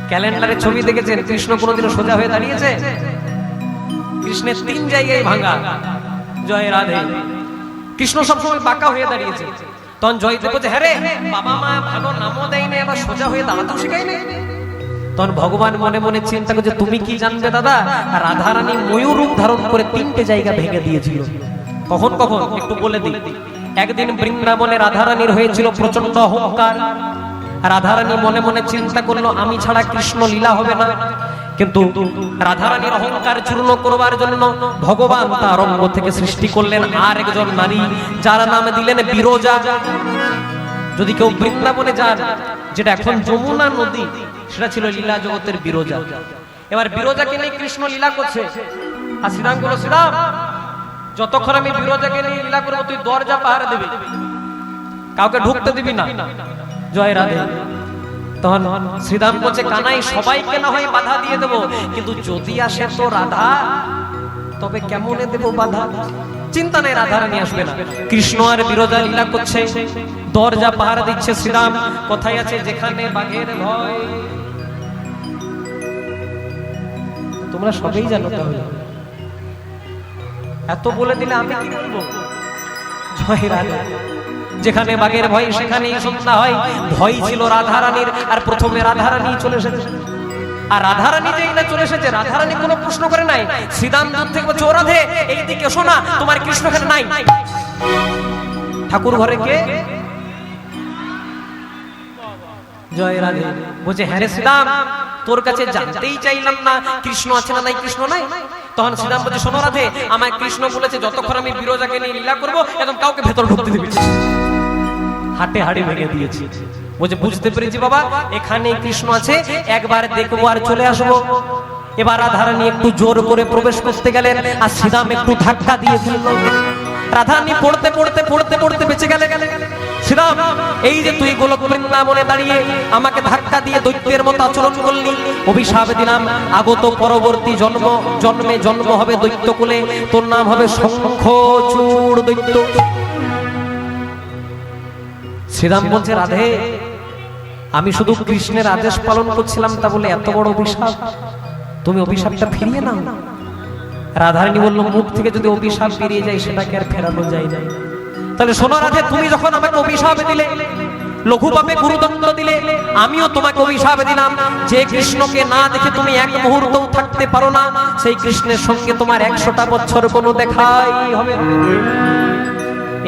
ক্যালেন্ডারে ছবি দেখেছেন কৃষ্ণ কোনোদিনও সোজা হয়ে দাঁড়িয়েছে? কৃষ্ণের 3 জায়গায় ভাঙা। জয় রাধে। কৃষ্ণ সবসময় বাঁকা হয়ে দাঁড়িয়েছে। তখন জয়দেব বলছে, হ্যাঁ রে, বাবা মা ভালো নামও দেয় না, আবার সোজা হয়ে দাঁড়াতেও শেখাই না। তখন ভগবান মনে মনে চিন্তা করছে, তুমি কি জানবে দাদা, রাধারানী ময়ূর রূপ ধারণ করে 3টে জায়গা ভেঙে দিয়েছিল। কখন কখন একটু বলে দিই। একদিন বৃন্দাবনে রাধারানীর হয়েছিল প্রচন্ড অহংকার। রাধারানী মনে মনে চিন্তা করলো, আমি ছাড়া কৃষ্ণ লীলা হবে না। কিন্তু রাধারানীর অহংকার চূর্ণ করবার জন্য ভগবান তার অঙ্গ থেকে সৃষ্টি করলেন আর একজন নারী, যার নাম দিলেন বিরজা। যদি কেউ বৃন্দাবনে যান, যেটা এখন যমুনা নদী, সেটা ছিল লীলা জগতের বিরজা। এবার বিরজাকে নিয়ে কৃষ্ণ লীলা করছে। আর শ্রীরাম বলল, শ্রীরাম, যতক্ষণ আমি বিরজাকে নিয়ে লীলা করবো তুই দরজা পাহারা দিবি, কাউকে ঢুকতে দিবি না। জয় রাধে। তখন শ্রীরাম বলছে, কানাই, সবাইকে না হয় বাধা দিয়ে দেবো, কিন্তু যদি আসে তো রাধা, তবে কেমনে দেব বাধা? চিন্তা নেই, রাধারানী আসবে না। কৃষ্ণ আর বিরজা লীলা করছে, দরজা পাহারা দিচ্ছে। শ্রীরাম কোথায় আছে? যেখানে বাঘের ভয়। তোমরা সবাই জানো, তাহলে এত বলে দিলে আমি কি বলবো? জয় রাধা। যেখানে বাঘের ভয় সেখানেই সন্ধ্যা হয়। ভয় ছিল রাধারানীর, আর প্রথমে রাধারানী চলে এসেছে। আর রাধারানী যেই না চলে এসেছে, রাধারানী কোনো প্রশ্ন করে নাই। শ্রীরাম দূর থেকে বলছে, ও রাধে, এইদিকে এসো না, তোমার কৃষ্ণ এখানে নাই। ঠাকুর ঘরে কে? জয় রাধে। বলছে, হ্যাঁ রে শ্রীরাম, তোর কাছে জানতেই চাইলাম না কৃষ্ণ আছে না নাই, কৃষ্ণ নাই। তখন শ্রীরাম বলছে, শোনো রাধে, আমায় কৃষ্ণ বলেছে যতক্ষণ আমি বিরজাকে নিয়ে লীলা করবো, একদম কাউকে ভেতর ঢুকতে দিবি না। হাটে হাড়ি ভেঙে দিয়েছি। বলছে, বুঝতে পেরেছি বাবা, এখানে কৃষ্ণ আছে, একবার দেখবো আর চলে আসবো। এবার রাধারানী একটু জোর করে প্রবেশ করতে গেলেন, আর শ্রীরাম একটু ধাক্কা দিয়ে ফেলল। রাধারানী পড়তে পড়তে পড়তে পড়তে বেঁচে গেলেন। শ্রীরাম, এই যে তুই গোলক বৃন্দাবনে দাঁড়িয়ে আমাকে ধাক্কা দিয়ে দৈত্যের মতো আচরণ করলি, অভিশাপ দিলাম, আগত পরবর্তী জন্মে জন্ম হবে দৈত্যকুলে, তোর নাম হবে শঙ্খচূড় দৈত্য। শ্রীরাম বলছে, রাধে, আমি শুধু কৃষ্ণের আদেশ পালন করছিলাম, তা বলে এত বড় অভিশাপ? তুমি অভিশাপটা ফিরিয়ে নাও। রাধারানী বলল, মুখ থেকে যদি অভিশাপ বেরিয়ে যায় সেটাকে আর ফেরানো যায় না। তাহলে শোনো রাধে, তুমি যখন আমাকে অভিশাপ দিলে, লঘু পাপে গুরুদণ্ড দিলে, আমিও তোমাকে অভিশাপ দিলাম, যে কৃষ্ণকে না দেখে তুমি এক মুহূর্তও থাকতে পারো না, সেই কৃষ্ণের সঙ্গে তোমার 100টা বছর কোনো দেখাই হবে না।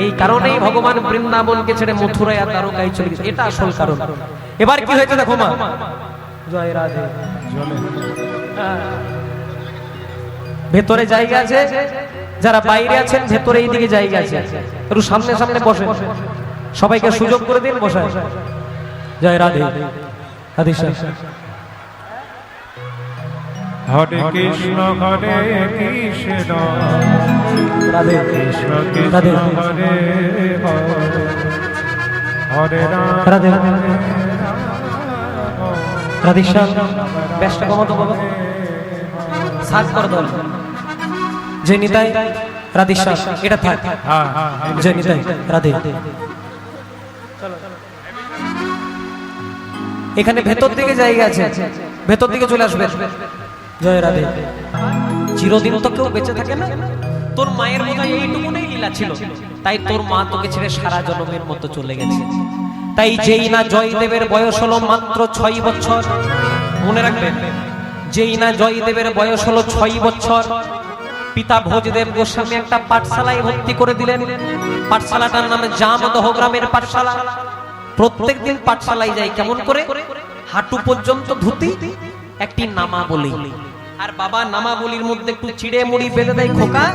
এই কারণেই ভগবান বৃন্দাবনকে ছেড়ে মথুরায় আর দ্বারকায় চলে গেছে। এটা আসল কারণ। এবার কি হয়েছে দেখো মা। জয় রাধে। ভেতরে জায়গা আছে, যারা বাইরে আছেন ভেতরে এই দিকে জায়গা আছে, একটু সামনে সামনে বসে, সবাইকে সুযোগ করে দিন বসায়। জয় রাধে। রাধে হরে কৃষ্ণ হরে কৃষ্ণ রাধে কৃষ্ণ কৃষ্ণ রাধে হরে হরে রাম রাধে রাধে শ্যাম। ব্যস্ত কমাতো বাবা, সাত করে দল। জয় নিতাই, রাধে শ্যাম। এটা থাক। জয় নিতাই, রাধে। এখানে ভেতর দিকে জায়গা আছে, ভেতর দিকে চলে আসবে। জয় রাধে। চিরদিন তো কেউ বেঁচে থাকে না। তোর মায়ের মতো এইটুকুনই লীলা ছিল, তাই তোর মা তোকে ছেড়ে সারা জন্মের মতো চলে গেছে। তাই যেই না জয়দেবের বয়স হলো মাত্র 6 বছর, মনে রাখবেন, যেই না জয়দেবের বয়স হলো 6 বছর, পিতা ভোজদেব গোস্বামী একটা পাঠশালায় ভর্তি করে দিলেন। পাঠশালাটার নাম জামদহ গ্রামের পাঠশালা। প্রত্যেক দিন পাঠশালায় যাই, কেমন করে? হাঁটু পর্যন্ত ধুতি, একটি নামাবলী। আর বাবা নামাবলীর মধ্যে একটু চিড়ে মুড়ি বেঁধে দেয়, খোকা,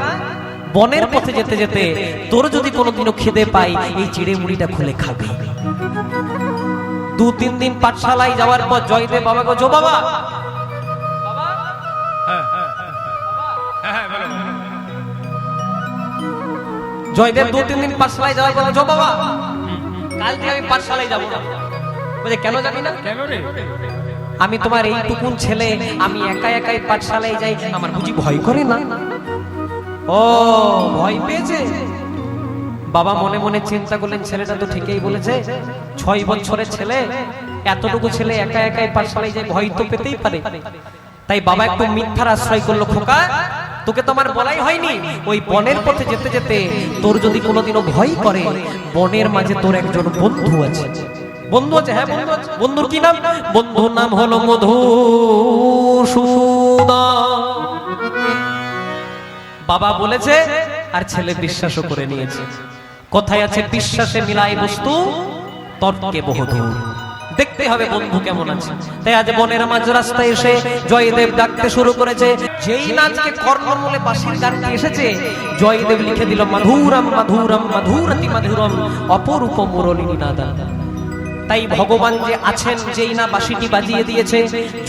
বনের পথে যেতে যেতে তোর যদি কোনোদিনও খিদে পাই, এই চিড়ে মুড়িটা খুলে খাবি। 2-3 দিন পাঠশালায় যাওয়ার পর জয়দেব বাবাকে, জো বাবা, জয়দেব 2-3 দিন পাঠশালায় যাওয়ার পর, জো বাবা, কাল থেকে আমি পাঠশালায় যাবো না। বলে, কেন যাবি না? কেন রে? আমি তোমার এইটুকুন ছেলে, আমি একা একাই পাঠশালায় যাই, আমার বুঝি ভয় করে না? ও, ভয় পেয়েছে। বাবা মনে মনে চিন্তা করলেন, ছেলেটা তো ঠিকই বলেছে, 6 বছরের ছেলে, এতটুকু ছেলে একা একাই পাঠশালায় যায়, ভয় তো পেতেই পারে। তাই বাবা একটু মিথ্যার আশ্রয় করলো, খোকা তোকে তো আমার বলাই হয়নি, ওই বনের পথে যেতে যেতে তোর যদি কোনোদিনও ভয় করে, বনের মাঝে তোর একজন বন্ধু আছে। বন্ধু আছে? হ্যাঁ বন্ধু আছে। বন্ধুর কি নাম? বন্ধুর নাম হলো মধুসূদন। বাবা বলেছে আর ছেলে বিশ্বাসও করে নিয়েছে। কোথায় আছে বিশ্বাসে মিলাই বস্তু, তর্কে বহুদূর। দেখতে হবে বন্ধু কেমন আছে। তাই আজ বনের মাঝ রাস্তায় এসে জয়দেব ডাকতে শুরু করেছে। যেই নাচকে কর্ণমূলে বাঁশির গানটি এসেছে, জয়দেব লিখে দিল মাধুরম মাধুরম মাধুরতি মাধুরম অপরূপ মুরলী নাদা। তাই ভগবান যে আছেন, যেই না বাঁশিটি বাজিয়ে দিয়েছে,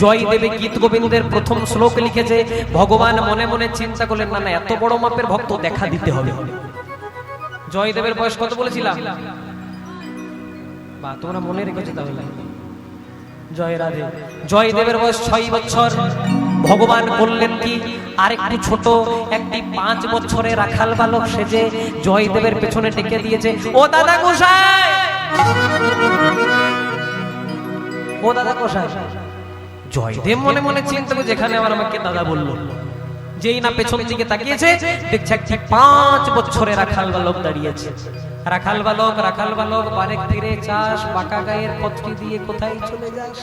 জয়দেবে গীত গোবিন্দের প্রথম শ্লোক লিখেছে। ভগবান মনে মনে চিন্তা করলেন, না না এত বড় মাপের ভক্ত দেখা দিতে হবে। জয়দেবের বয়স কত বলেছিলাম? বা তোমরা মনে রেখেছো তাহলে? জয় রাধে। জয়দেবের বয়স 6 বছর। ভগবান বললেন কি, আরেকটু ছোট একটি 5 বছরের রাখাল বালক সেজে জয়দেবের পেছনে টেকে দিয়েছে। ও দাদা গোসাই, ও দাদা গোসাই। জয়দেব মনে মনে চিন্তা করে, যেখানে আবার আমাকে দাদা বললো। যেই না পেছন দিকে তাকিয়েছে, দেখছে একটি 5 বছরের রাখাল বালক দাঁড়িয়েছে। রাখাল বালক, রাখাল বালক বারেক তীরে চাষ, বাঁকা গায়ের পথটি দিয়ে কোথায় চলে যাস?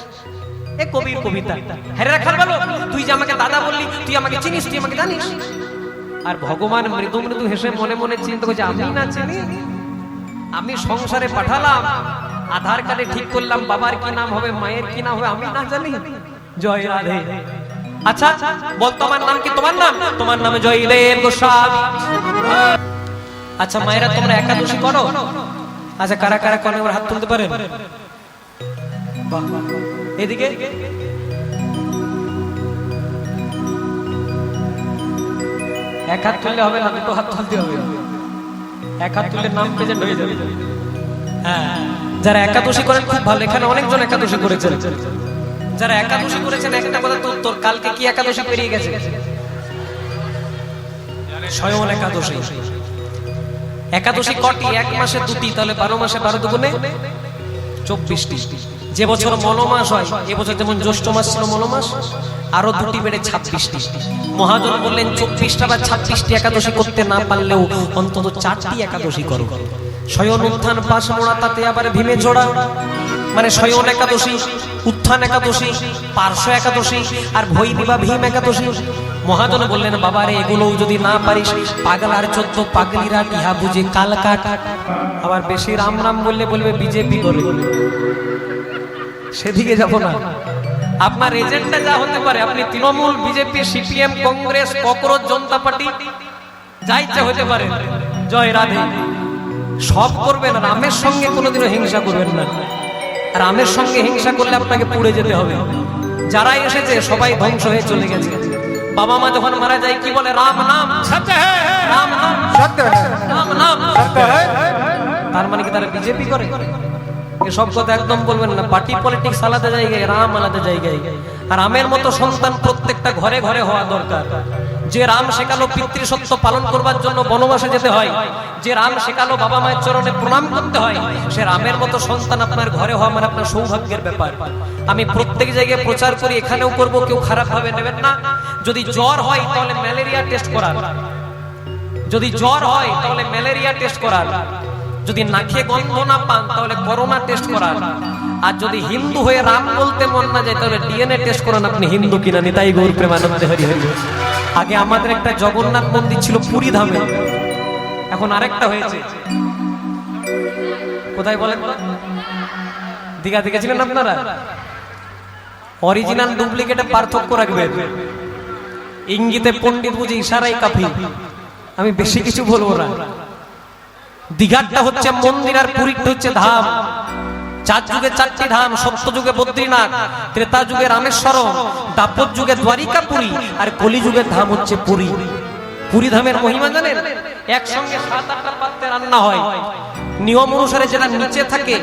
এ কবির কবিতা। হ্যাঁ রাখাল বালক, তুই যে আমাকে দাদা বললি, তুই আমাকে চিনিস, তুই আমাকে জানিস? আর ভগবান মৃদু মৃদু হেসে মনে মনে চিন্তা করছে, আমি না চিনি? আমি সংসারে পাঠালাম, আধার কার্ডে ঠিক করলাম বাবার কি নাম হবে, মায়ের কি নাম হবে, আমি না জানি? জয় রাধে। আচ্ছা বল, তোমার নাম কি? তোমার নাম? তোমার নাম জয়দেব গোস্বামী। আচ্ছা মায়েরা, তোমরা একাদশী করো? আচ্ছা কারা কারা করে ওর হাত তুলতে পারেন? এদিকে এক হাত তুললে হবে না, দুটো হাত তুলতে হবে। এক হাত তুললে নাম প্রেজেন্ট হয়ে যাবে। হ্যাঁ, যারা একাদশী করেন খুব ভালো। এখানে অনেকজন একাদশী করেছেন। যারা একাদশী করেছেন একটা কথা তো, তোর কালকে কি একাদশী পেরিয়ে গেছে? স্বয়ং একাদশী। একাদশী কটি? 1 মাসে 2টি, তাহলে 12 মাসে 12 দুগুণে 24টি। যে বছর মলমাস হয়, এবছর যেমন জ্যৈষ্ঠ মাস ছিল মলমাস, আরো 2টি বেড়ে 26টি। মহাজন বললেন 24টা বা 26টি একাদশী করতে না পারলেও অন্তত 4টি একাদশী করো। স্বয়ং উত্থান পাশ মোড়া, তাতে আবার ভীমে জোড়া, মানে স্বয়ং একাদশী, উত্থান একাদশী, পার্শ্ব একাদশী আর ভৈরী বা ভীম একাদশী। মহাজন বললেন, বাবারে এগুলো যদি না পারিস, পাগলার 14 পাগলিরা ইহা বুঝে কাল কাট। আবার বেশি রাম রাম বললে বলবে বিজেপি করে, সেদিকে যাব না। আপনার এজেন্ডা যা হতে পারে, আপনি Trinamool, BJP, CPM, Congress, cockroach Janata party, যা ইচ্ছা হতে পারে। জয় রাধে। সব করবেন, রামের সঙ্গে কোনোদিনও হিংসা করবেন না। রামের সঙ্গে হিংসা করলে আপনাকে পুড়ে যেতে হবে। যারা এসেছে সবাই ধ্বংস হয়ে চলে গেছে। বাবা মা যখন মারা যায় কি বলে? রাম নাম সত্য হ্যায়, রাম নাম সত্য হ্যায়, রাম নাম সত্য হ্যায়। তার মানে কি তারা বিজেপি করে? এসব কথা একদম বলবেন না। পার্টি পলিটিক্স আলাদা জায়গায়, রাম আলাদা জায়গায়। আর রামের মতো সন্তান প্রত্যেকটা ঘরে ঘরে হওয়া দরকার। যে রাম শেখালো পিতৃসত্য পালন করবার জন্য বনবাসে যেতে হয়, যে রাম শেখালো বাবা মায়ের চরণে প্রণাম করতে হয়, সে রামের মতো সন্তান আপনার ঘরে হওয়া মানে আপনার সৌভাগ্যের ব্যাপার। আমি প্রত্যেক জায়গায় প্রচার করি, এখানেও করব, কেউ খারাপ ভাবে নেবেন না। যদি জ্বর হয় তাহলে ম্যালেরিয়া টেস্ট করার, যদি জ্বর হয় তাহলে ম্যালেরিয়া টেস্ট করার, যদি নাকে গন্ধ না পান তাহলে করোনা টেস্ট করার, আর যদি হিন্দু হয়ে রাম বলতে মন না যায় তাহলে ডিএনএ টেস্ট করান আপনি হিন্দু কিনা। নিতাই গৌর প্রেমানন্দে হরি হরি। আগে আমাদের একটা জগন্নাথ মন্দির ছিল পুরী ধামে, এখন আরেকটা হয়েছে। কোথায় বলেন? দীঘা দেখেছিলেন আপনারা? অরিজিনাল ডুপ্লিকেটে পার্থক্য রাখবেন। ইঙ্গিতে পণ্ডিত বুঝে, ইশারাই কাফি। আমি বেশি কিছু বলবো না। দীঘাটা হচ্ছে মন্দির আর পুরীটা হচ্ছে ধাম। 4 যুগে 4টি ধাম। সত্য যুগে বদ্রীনাথ, ত্রেতা যুগে রামেশ্বরম, দ্বাপর যুগে দ্বারিকাপুরী, আর কলি যুগের ধাম হচ্ছে পুরী। পুরী ধামের মহিমা জানেন? একসঙ্গে 7-8টা পাত্রে রান্না হয়। নিয়ম অনুসারে যেটা নিচে থাকে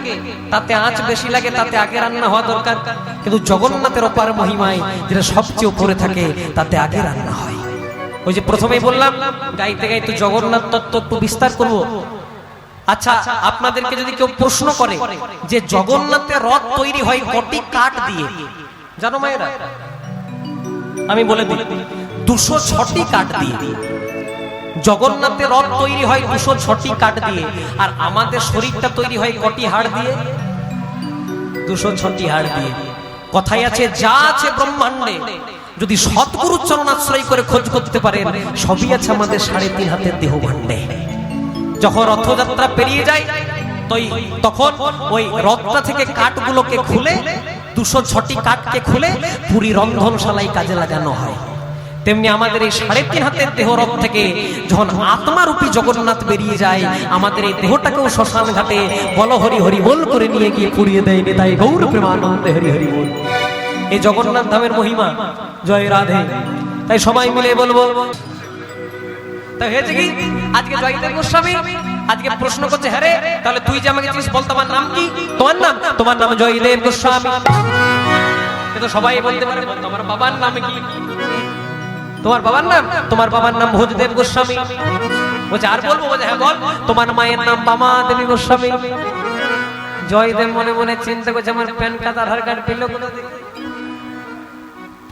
তাতে আঁচ বেশি লাগে, তাতে আগে রান্না হওয়া দরকার। কিন্তু জগন্নাথের অপার মহিমায় যেটা সবচেয়ে উপরে থাকে তাতে আগে রান্না হয়। ওই যে প্রথমেই বললাম, গাইতে গাইতে জগন্নাথ তত্ত্ব একটু বিস্তার করবো। আচ্ছা, আপনাদেরকে যদি কেউ প্রশ্ন করে যে জগন্নাথের রথ তৈরি হয় কটি কাঠ দিয়ে, জানো মায়েরা? আমি বলে দিই, 206টি কাঠ দিয়ে। জগন্নাথের রথ তৈরি হয় 206টি কাঠ দিয়ে। আর আমাদের শরীরটা তৈরি হয় কটি হাড় দিয়ে? 206টি হাড় দিয়ে। কথাই আছে, যা আছে ব্রহ্মাণ্ডে যদি সৎগুরুর চরণাশ্রয় করে খোঁজ করতে পারেন, সবই আছে আমাদের 3.5 হাতের দেহ ভাণ্ডে। যখন রথযাত্রা পেরিয়ে যায় তখন ওই রথটা থেকে কাঠগুলোকে খুলে, 206টি কাঠকে খুলে পুরী রন্ধনশালায় কাজে লাগানো হয়। তেমনি আমাদের এই 3.5 হাতের দেহ রথ থেকে যখন আত্মারূপী জগন্নাথ বেরিয়ে যায়, আমাদের এই দেহটাকেও শ্মশান ঘাটে বল হরি হরি বল করে নিয়ে গিয়ে পুড়িয়ে দেয় নেতাই গৌর প্রেমানন্দে হরি হরি বল। এই জগন্নাথ ধামের মহিমা, জয় রাধে। তাই সবাই মিলে বলবো। তাই হয়েছে কি, আজকে জয়দেব গোস্বামী আজকে প্রশ্ন করছে, হ্যাঁ রে, তাহলে তুই যে আমাকে চিনিস, বল তোমার নাম কি? তোমার নাম জয়দেব গোস্বামী। কিন্তু সবাই বলতে পারে, তোমার বাবার নাম কি? তোমার বাবার নাম ভোজদেব গোস্বামী। বলছে আর বলবো? বলছে হ্যাঁ বল। তোমার মায়ের নাম বামা দেবী গোস্বামী। জয়দেব মনে মনে চিন্তা করছে, আমার প্যান কার্ড আধার কার্ড পেল কোথা থেকে?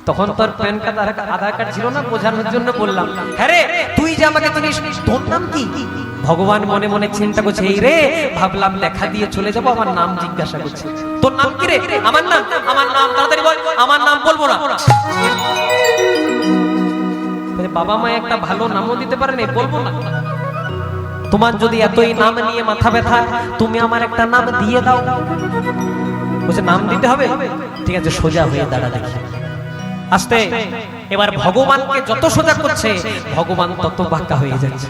তখন তোর প্যান কার্ড আধার কার্ড ছিল না, বোঝানোর জন্য বললাম। হ্যাঁ রে, তুই যে আমাকে চিনিস, তোর নাম কি? ভগবান মনে মনে চিন্তা করছে, এই রে, ভাবলাম লেখা দিয়ে চলে যাবো, আমার নাম জিজ্ঞাসা করছে, তোর নাম কি রে? আমার নাম তাড়াতাড়ি বল। আমার নাম বলবো না। বাবা মা একটা ভালো নামও দিতে পারেন, বলবো না। তোমার যদি এতই নাম নিয়ে মাথা ব্যথা, তুমি আমার একটা নাম দিয়ে দাও। বলছে নাম দিতে হবে? ঠিক আছে, সোজা হয়ে দাঁড়া দেখি। আস্তে, এবার ভগবানকে যত সোজা করছে, ভগবান তত বাঁকা হয়ে যাচ্ছে।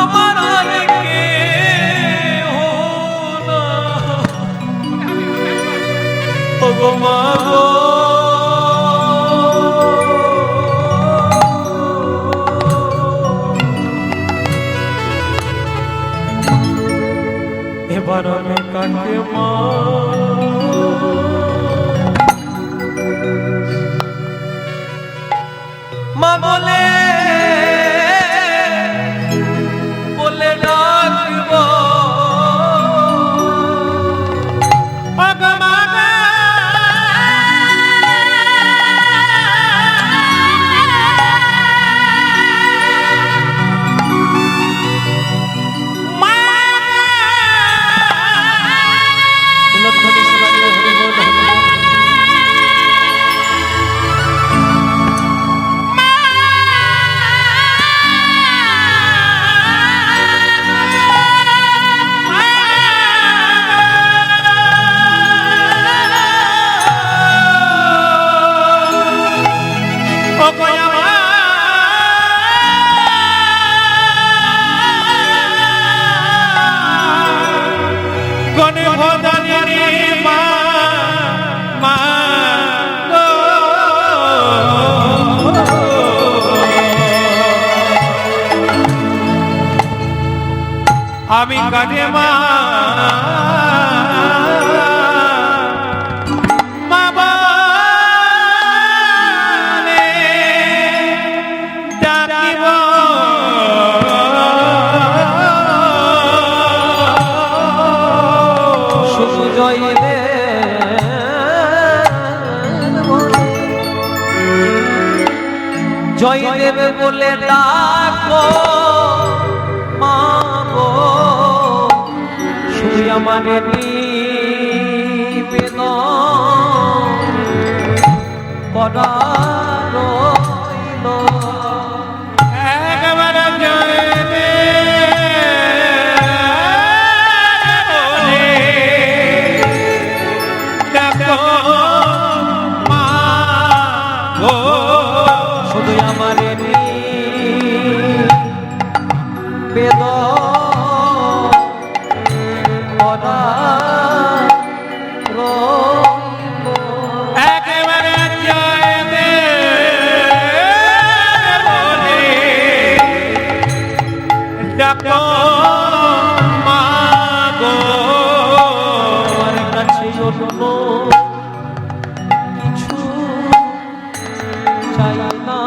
আমার এবার আমি কাকে মা বলে বলে ডাকব, আমি কানে মা ডাকিব, শুধু জয়দেব জয়দেব বলে ডাকো, শুধু আমার নিবেদন করা রইল। একবার শুধু আমার নিবেদন কিছু চাই না,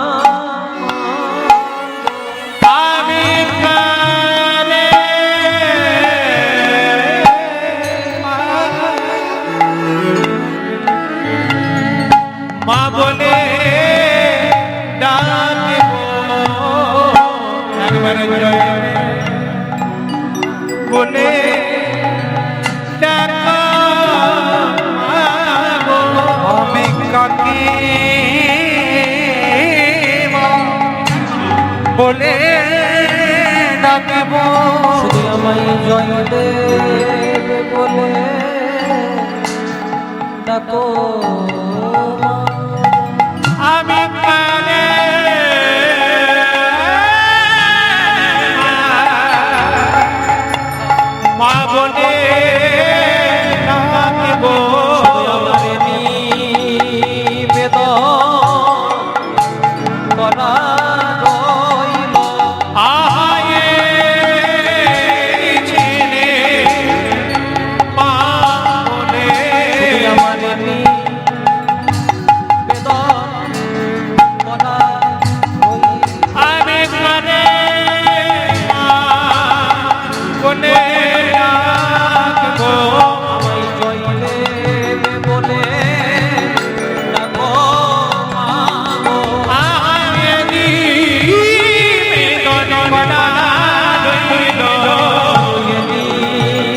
আমি মা বলে ডাকব একবার জয় বলে ডাকো আমি কাকে বলে ডাকব শুধু আমায় জয় দেবে বলে ডাকো আমি কানে মা বলে ডাকব আমার নিবেদন করা রইল আয়ে ছেলে মা বলে আমার নিবেদন করা রইল আমি কানে মা বলে ডাকব আমায় জয় দেবে বলে ডাকো মাগো আয়ে নিবেদন করা রইল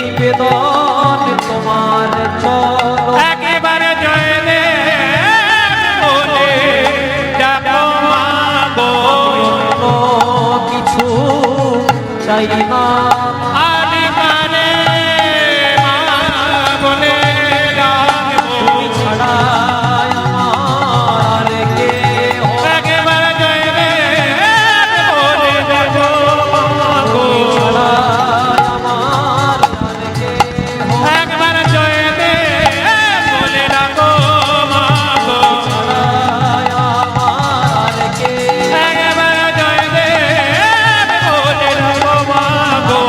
নিবেদন তোমার চলো একেবারে জয় দে বলে ডাকো মাগো অন্য কিছু চাই না আমি কানে মা বলে ডাকবো ছাড়া আমার কেহ একেবারে জয় দে বলে ডাকো মাগো ছাড়া আমার কেহ একবার জয় দে বলে ডাকো মাগো আমার কেহ একবার জয় দে বলে ডাকো মাগো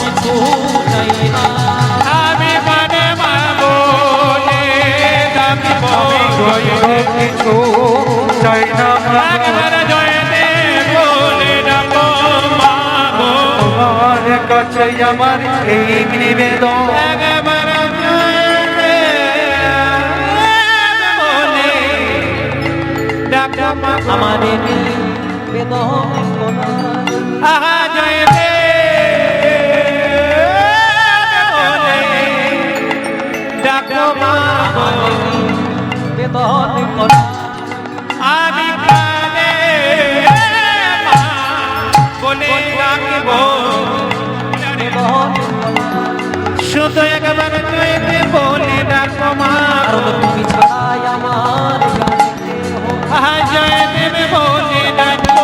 কিছু চাই না আমি কানে মা বলে ডাকবো কিছু চাই না একবার জয় দে বলে ডাকো মাগো তোমার কাছে আমার এই নিবেদন একবার জয় দে বলে ডাকো মাগো আমার নিবেদন করা আহা জয় দে বলে ডাকো মাগো নিবেদন করা আমি কানে মা বলে ডাকবো নিবেদন করা শুধু একবার জয়তে বলে ডাকো মাগো কারণ তুমি ছাড়াই আমার কেহ আহা জয় দেবে বলে ডাকো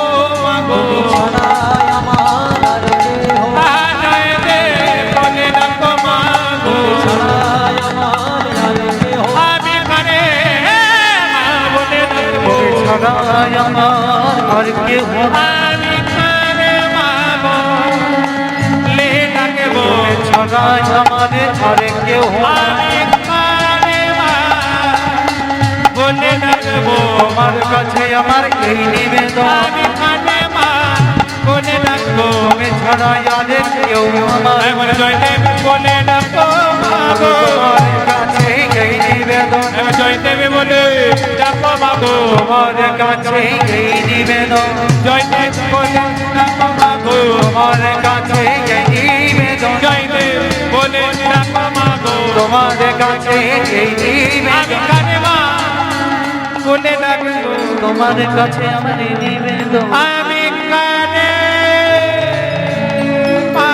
মাগো তুমি ছাড়াই আমার কেহ আহা জয় দে বলে ডাকো মাগো ছাড়াই আমার কেহ আমি কানে মা বলে ডাকবো ছাড়া আমার আর কেহ আমি কানে মা বলে ডাকবো ছাড়া আমার আর কেহ আমি কানে মা বলে ডাকবো তোমার কাছে আমার এই নিবেদন আমি কানে মা বলে ডাকবো তুমি ছাড়া আর কেউ আমার এবার জয়দেব বলে ডাকো মাগো তোমার কাছে এই নিবেদন এবার জয়দেব বলে ডাকো মাগো তোমার কাছে এই নিবেদন জয়দেব বলে ডাকো মাগো তোমার কাছে এই নিবেদন জয়দেব বলে ডাকো মাগো তোমার কাছে এই আমি নিবেদন কানে মা বলে ডাকবো তোমার কাছে আমার এই নিবেদন আমি কানে মা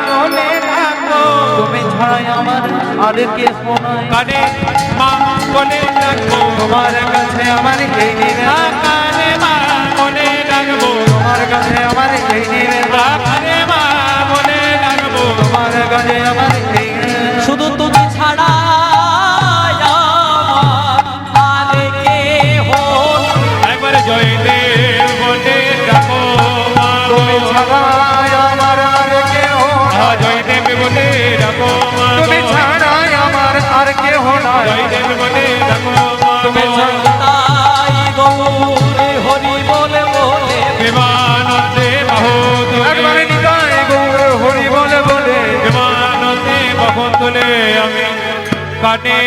বলে ডাকো তুমি ছাড়াই আমার আর কেহ নাই কানে মা বলে ডাকবো তোমার কাছে আমার এই নিবেদন কানে মা বলে ডাকবো তোমার কাছে আমার এই নিবেদন কানে মা বলে ডাকবো তোমার কাছে আমার এই নিবেদন শুধু তুমি ছাড়া আমার আর কেহ একবার জয় দেব বলে ডাকো মাগো তুমি ছাড়া আমার আর কেহ জয় দেব বলে ডাকো মাগো তুমি ছাড়া আমার আর কেহ নাই জয় দেব বলে ডাকো তুমি মাগো তাই গৌরে হরি বলে বলে বিমানতে একবারে বাহুতুলে নিতাই গৌর হরি বলে বলে বিমানতে বাহুতুলে আমি কানে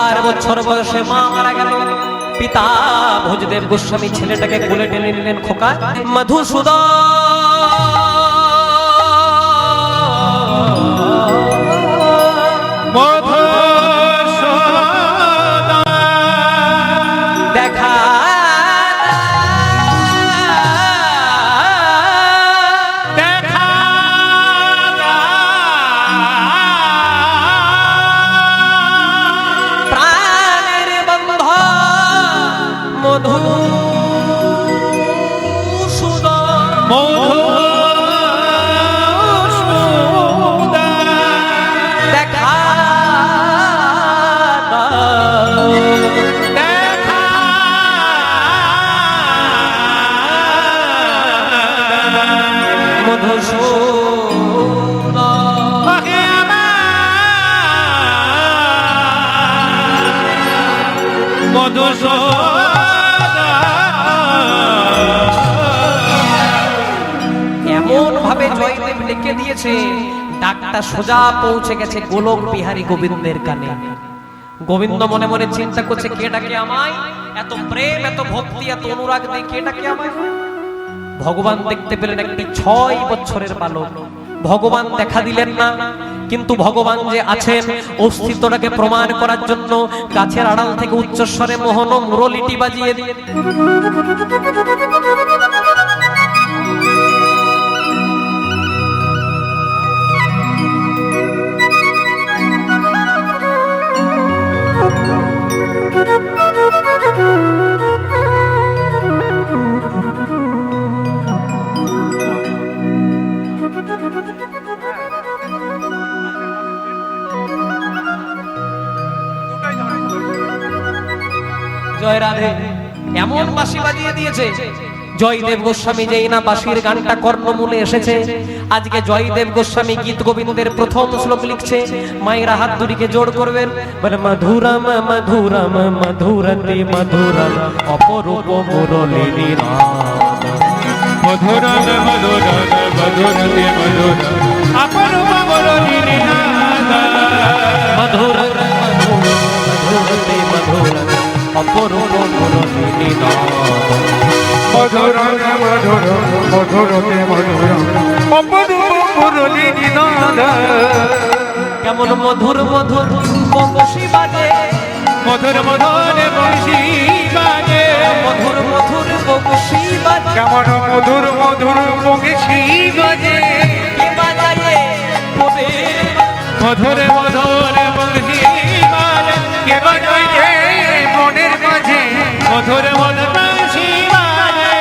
4 বছর বয়সে মা মারা গেল। পিতা ভোজদেব গোস্বামী ছেলেটাকে কোলে টেনে নিলেন, খোকা মধুসূদন দেখা প্রাণের বন্ধ মধুসূদন দেখা এমন ভাবে জয়দেব লিখে দিয়েছে, ডাকটা সোজা পৌঁছে গেছে গোলক বিহারী গোবিন্দের কানে। গোবিন্দ মনে মনে চিন্তা করছে, কে ডাকে আমায়? এত প্রেম, এত ভক্তি, এত অনুরাগ দিয়ে কে ডাকে আমায়? ভগবান দেখতে পেলেন একটি 6 বছরের বালক। ভগবান দেখা দিলেন না, কিন্তু ভগবান যে আছেন অস্তিত্বটাকে প্রমাণ করার জন্য গাছের আড়াল থেকে উচ্চস্বরে মোহন মুরলিটি বাজিয়ে দিয়ে জয় রাধে এমন বাঁশি বাজিয়ে দিয়েছে। জয়দেব গোস্বামী যেই না বাঁশির গানটা কর্ণমূলে এসেছে, আজকে জয়দেব গোস্বামী গীত গোবিন্দের প্রথম শ্লোক লিখছে। মায়েরা হাত দুটিকে জোড় করবেন, বলে মধুরম মধুরম মধুরতে মধুরম অপরূপ মুরলী নাদ। মধুরম মধুরম মধুরতে মধুরম অপরূপ মুরলী নাদ। মধুরম মধুরতে মধুরম অপরূপ মুরলী নাদ। মধুরম মধুরম মধুরতে মধুরম অপরূপ মুরলী নাদ। কেমন মধুর মধুর বংশী বাজে, মধুর মধুর বংশী বাজে, মধুর মধুর বংশী বাজে। কেমন মধুর মধুর বংশী বাজে, কে বাজায়ে পদে মধুর মধুর বংশী বাজে, কে বাজায় মনের মাঝে মধুর মধুর বংশী বাজে।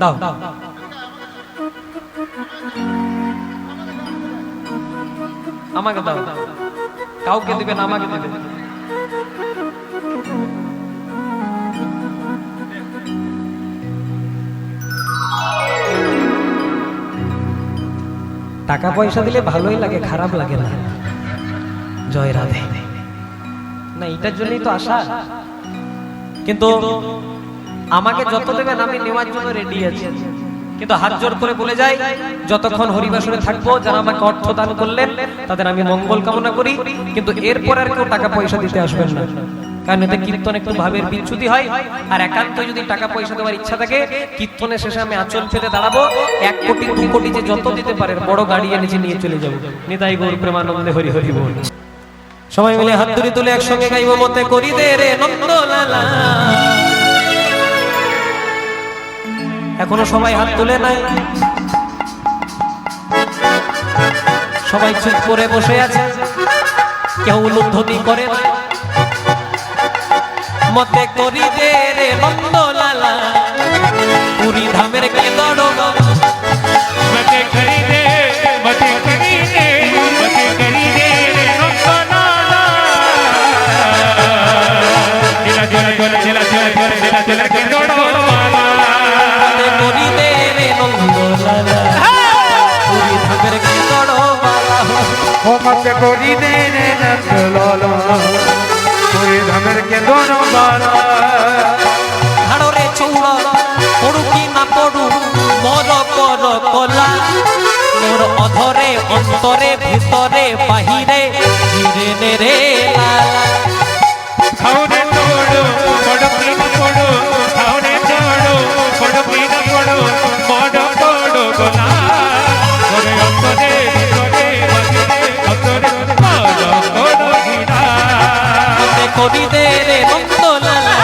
দাও আমাকে দাও, কাউকে দিবেন, আমাকে দিবেন। টাকা পয়সা দিলে ভালোই লাগে, খারাপ লাগে না। জয় রাধে। না এটার জন্যই তো আশা, কিন্তু আমাকে যত দেবেন আমি নেওয়ার জন্য রেডি আছি। কিন্তু হাত জোর করে বলে যাই, যতক্ষণ হরিবাসরে থাকবো যারা আমাকে অর্থ দান করলেন তাদের আমি মঙ্গল কামনা করি, কিন্তু এরপর আর কেউ টাকা পয়সা দিতে আসবেন না। কারণ এতে কীর্তন একটু ভাবের বিচ্যুতি হয়। আর একান্ত যদি টাকা পয়সা দেওয়ার ইচ্ছা থাকে, কীর্তনের শেষে আমি আঁচল ফেলে দাঁড়াবো, 1 কোটি 2 কোটি যে যত দিতে পারেন বড় গাড়ি এনে নিয়ে চলে যাবো। নিতাই গৌর প্রেমানন্দে হরি হরি বল। সবাই মিলে হাত ধরে তুলে একসঙ্গে গাইব, মতে করি দে রে নন্দলালা। এখনো সবাই হাত তুলে নাই, সবাই চুপ করে বসে আছে, কেউ উলুধ্বনি করে না। মতে করি দে রে নন্দলালা, পুরী ধামের কে দড়ো মতে করি দে, মতে করি দে, মতে করি দে রে নন্দলালা। দিলা দিলা দিলা দিলা দিলা দিলা দিলা কে দড়োয়ালা। মতে করি দে রে নন্দলালা, পুরী ধামের কে দড়ো ও মতে করি দে রে নন্দলালা, পুরী ধামের কে দড়ো বালা। ধাড়রে চৌড়া অন্তরে ভিতরে বাহিরে ধীরে নে রে লালা। খাওনে তোড়ো পড়কি না পড়ো খাওনে তোড়ো পড়কি না পড়ো বড় বড় গোলা ওরে অন্তরে ভিতরে বাহিরে অন্তরে বড় বড় হীরা মতে করি দে রে নন্দ লালা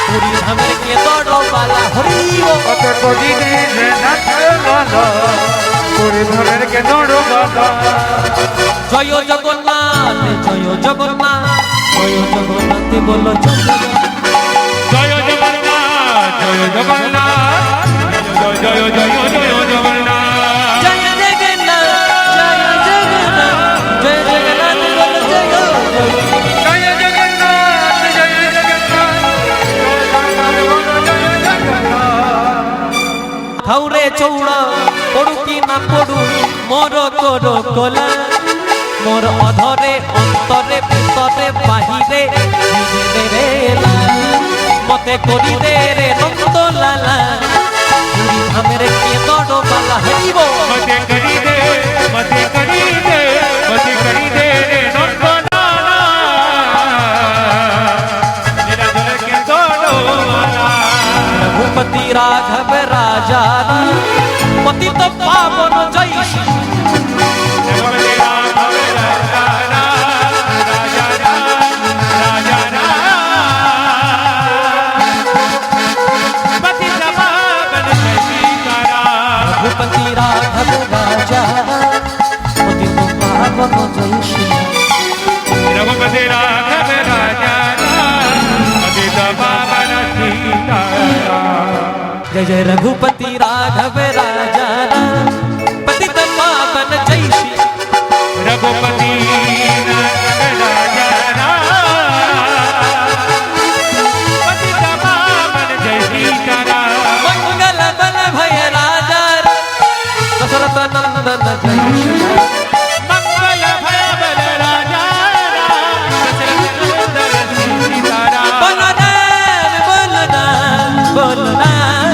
পুরী ধামের কে দড় বালা হরি ও কত কদিনে যে নাথ লালা পুরী ধামের কে দড় বালা। জয় জগন্নাথ জয় জগন্নাথ জয় জগন্নাথ বলো জয় জয় জগন্নাথ জয় জগন্নাথ জয় জয় জয় জয় জগন্নাথ জয় জগন্নাথ জয় জগন্নাথ জয় জগন্নাথ বলো জয় জয়। জয় জগন্নাথ জয় জগন্নাথ। খাউরে চৌড়া পড়ু কি না পড়ু মোর করো কোলা মোর অধরে অন্তরে ভিতরে বাহিরে ধীরে রে লালা। মতে করি দে রে নন্দ লালা পুরী ধামের কে দড় বালা হরিব মতে করি দে মতে করি দে মতে করি দে রে নন্দনা মেরা দিল কে দোড়ো रघुपति राघव राजा पतित पावन जय श्री जगते राघव राजा राजा राजा पतित पावन जय सीतारा रघुपति राघव राजा पतित पावन जय श्री रघुपति राघव राजा पतित पावन सीतारा जय जय रघुपति राघव राजा पतित पावन जय श्री रघुपति राघव राजा पतित पावन जय सीतारा मंगल बल भय राजा दशरथ नंदन जय श्री मंगल भय बल राजा दशरथ नंदन सीतारा बलराम बलराम बलराम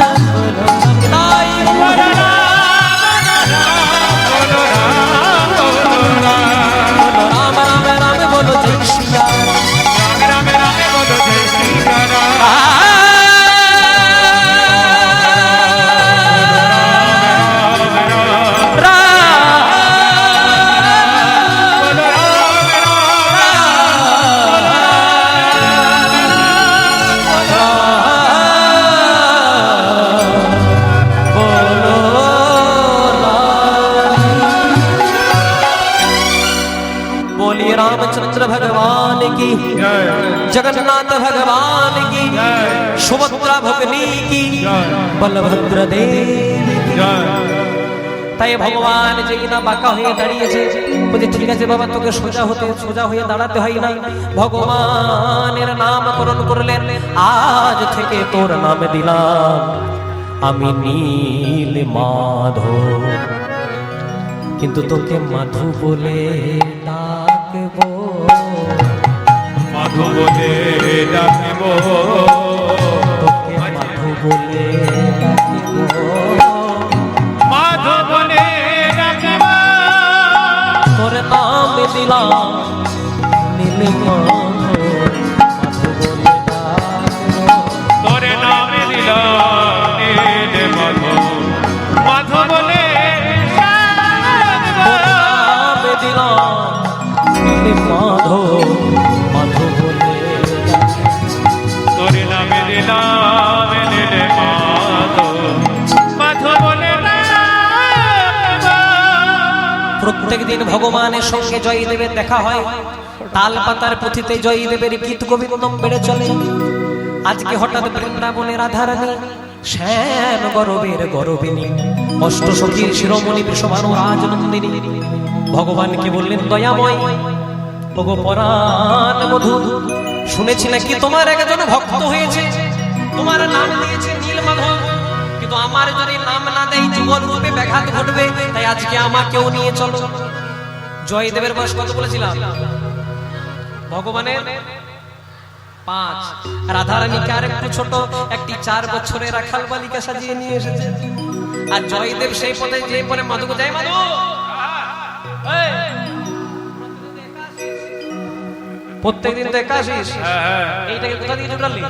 ताई बोलो राम राम राम राम बोलो जय श्री राम। राम राम बोलो जय सीतारा बोलिए रामचंद्र भगवान की जगन्नाथ भगवान की सुभद्रा भगनी की बलभद्र देव की। তাই ভগবান যে কিনা বাঁকা হয়ে দাঁড়িয়েছে বলছে ঠিক আছে বাবা তোকে সোজা হয়ে দাঁড়াতে হয় না ভগবানের নামকরণ করলেন আজ থেকে তোর নাম দিলাম আমি নীল মাধব কিন্তু তোকে মাধু বলে ডাকবো মাধু বলে ডাকিব তোকে মাধু বলে ডাকবো মাধু বলে ডাকিব তোর নাম দিলাম নীল মাধব মাধু বলে ডাকবো তোরে নামে দিলাম নীল মাধু মাধু বলে তোর নাম দিলাম নীল মাধব মাধু বলে তোরে নামে দিলাম নীল মাধু মাধু বলে প্রত্যেক দিন ভগবানের সঙ্গে জয়দেবের দেখা হয় তাল পাতার পুঁথিতে জয়দেবের গীত গোবিন্দম বেড়ে চলে আজকে হঠাৎ বৃন্দাবনে রাধারানী শ্যাম গরবের গরবিনী অষ্টসখীর শিরোমণি বৃষভানু রাজনন্দিনী ভগবানকে বললেন দয়াময় ওগো পরাণ মধু শুনেছি নাকি তোমার একজন ভক্ত হয়েছে তোমার নাম দিয়েছে নীলমাধব কিন্তু আমার যদি নাম না দেয় যুগল রূপে ব্যাঘাত ঘটবে তাই আজকে আমাকেও নিয়ে চলো জয়দেবের বয়স কত বলেছিলাম ভগবানের 5 রাধারানীকে আর একটু ছোট একটি 4 বছরের রাখাল বালিকা সাজিয়ে নিয়ে এসেছে আর জয়দেব সেই পথে যে পরে মাধুকে যায় মাধু প্রত্যেকদিন তো একাশিস, হ্যাঁ এইটাকে কোথা দিয়ে জোটালি?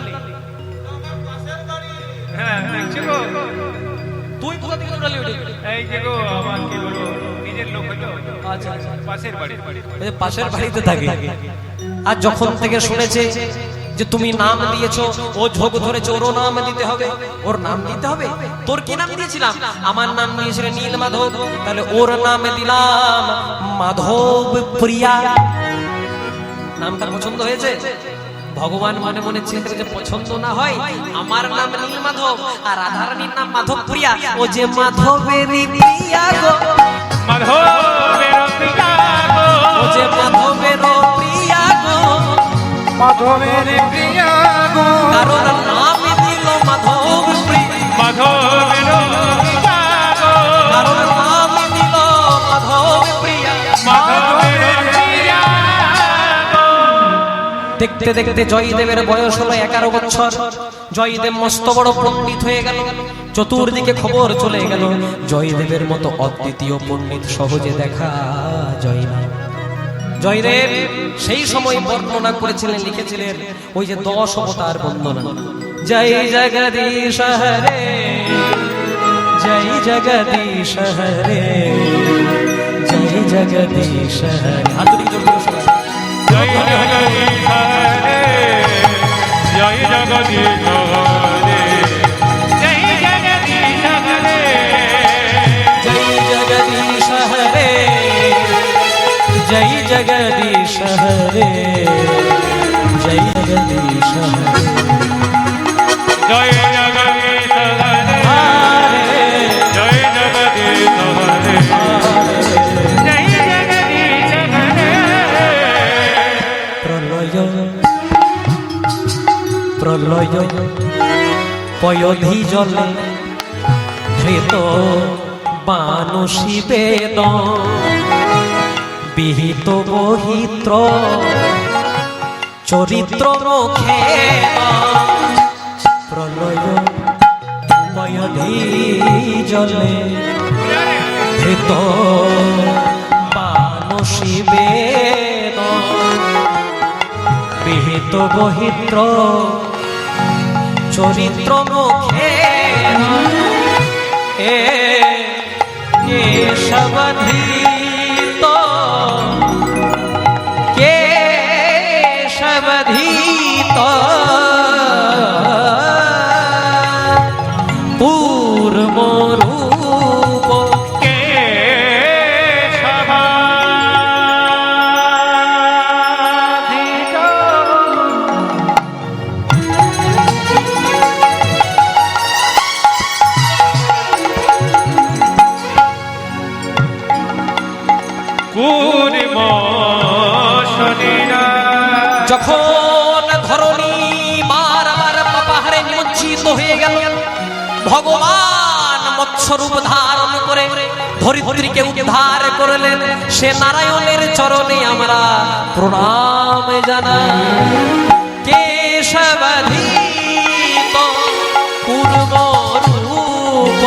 হ্যাঁ দেখছি গো, তুই কোথা থেকে জোটালি ওটাকে? এই যে গো আমার কি বলবো নিজের লোক হলো, আচ্ছা আচ্ছা, পাশের বাড়ি। এই যে পাশের বাড়িতে থাকে। আর যখন থেকে শুনেছে যে তুমি নাম দিয়েছো, ও ঝোঁক ধরেছে ওরও নাম দিতে হবে, ওর নাম দিতে হবে। তোর কি নাম দিয়েছিলাম? আমার নাম দিয়েছিল নীল মাধব, তাহলে ওর নাম দিলাম মাধব প্রিয়া। নামটা পছন্দ হয়েছে? ভগবান মনে মনে চিন্তা যে পছন্দ না হয়, আমার নাম নীল মাধব আর রাধারানীর নাম মাধব প্রিয়া, ও যে মাধবের প্রিয়া গো, মাধবের প্রিয়া গো, ও যে মাধবের প্রিয়া গো, মাধবের প্রিয়া গো, কারোর নাম দিল মাধব প্রিয়া, মাধবের প্রিয়া গো, কারোর নাম দিল মাধব প্রিয়া। মাধবের প্রিয়া গো। দেখতে দেখতে জয়দেবের বয়স হলো 11 বছর। জয়দেব মস্ত বড় পণ্ডিত হয়ে গেল, চতুর্দিকে খবর চলে গেল জয়দেবের মতো অদ্বিতীয় পণ্ডিত সহজে দেখা যায় না। জয়দেব সেই সময় বর্ণনা করেছিলেন, লিখেছিলেন ওই যে 10 অবতার বন্দনা। জয় জগদীশ হরে, জয় জগদীশ হরে, জয় জগদীশ হরে। হাত তুলে জোরে বলো সবাই। জয় জগদীশ হরে, জয় জগদীশ হরে, জয় জগদীশ হরে, जय जगदीश हरे, जय जगदीश हरे, जय जगदीश हरे, জয় জগদীশ হরে, हरे জয় জগদীশ হরে, জয় জগদীশ হরে। प्रलय प्रलय पयोधि जले ধৃত বানসী বেদ বিহিত বহিত্র চরিত্র মুখে প্রলয় পয়ধি জলে ধৃত বানসী বেদ বিহিত বহিত্র চরিত্র মুখে কেশবধীত কেশবধীত পূর্ব রূপ যখন ধরণী বারবার পাপাহারে নিমজ্জিত হয়ে গেল, ভগবান মৎস্যরূপ ধারণ করে ধরিত্রীকে উদ্ধার করলেন। সে নারায়ণের চরণে আমরা প্রণাম জানাই। কেশবধীত পূর্ব রূপ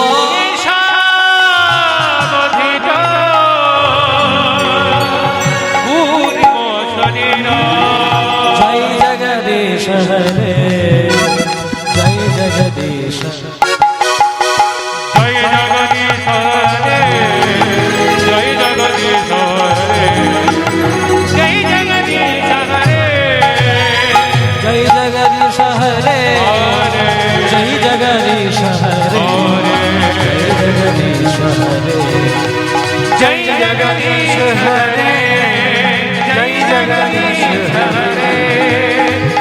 जय जगदीश हरे, जय जगदीश জয় জগদীশ হরে, জয় জগদীশ হরে, জয় জগদীশ হরে, जय जगदीश हरे, जय जगदीश हरे, जय जगदीश हरे, জয় জগদীশ হরে, জয় জগদীশ হরে,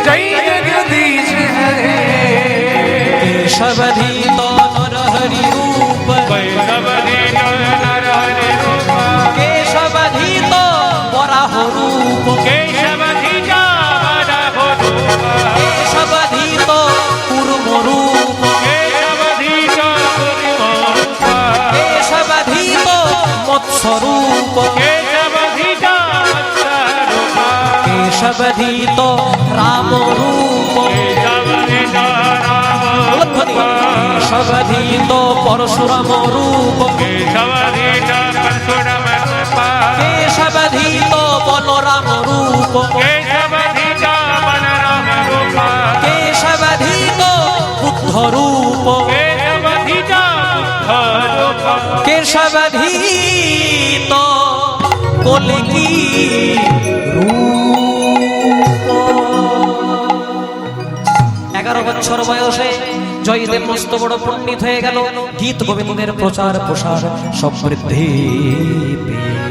জয় জগদীশ হরে। केशवधीत नरहरि रूप, বৈষ্ণবধীত নরহরি রূপ, केशवधीत वराह रूप, কেশবধীত বরাহ রূপ, केशवधीत कूर्म रूप, কেশবধীত কুর্ম রূপ, केशवधीत मत्स्य रूप, কেশবধীত মৎস্য রূপ, केशवधीत राम रूप, কেশবধীত রাম রূপ, केशवधीत परशुराम रूप, কেশবধীত পরশুরাম রূপ, রূপ केशवधित बलराम रूप কেশবাধিত বুদ্ধ রূপ केशवधित बुद्ध रूप কেশবাধিত কলিকি রূপ। 11 বছর বয়সে জয়দেব মস্ত বড় পণ্ডিত হয়ে গেল, গীত গোবিন্দের প্রচার প্রসার সব বৃদ্ধি পেয়ে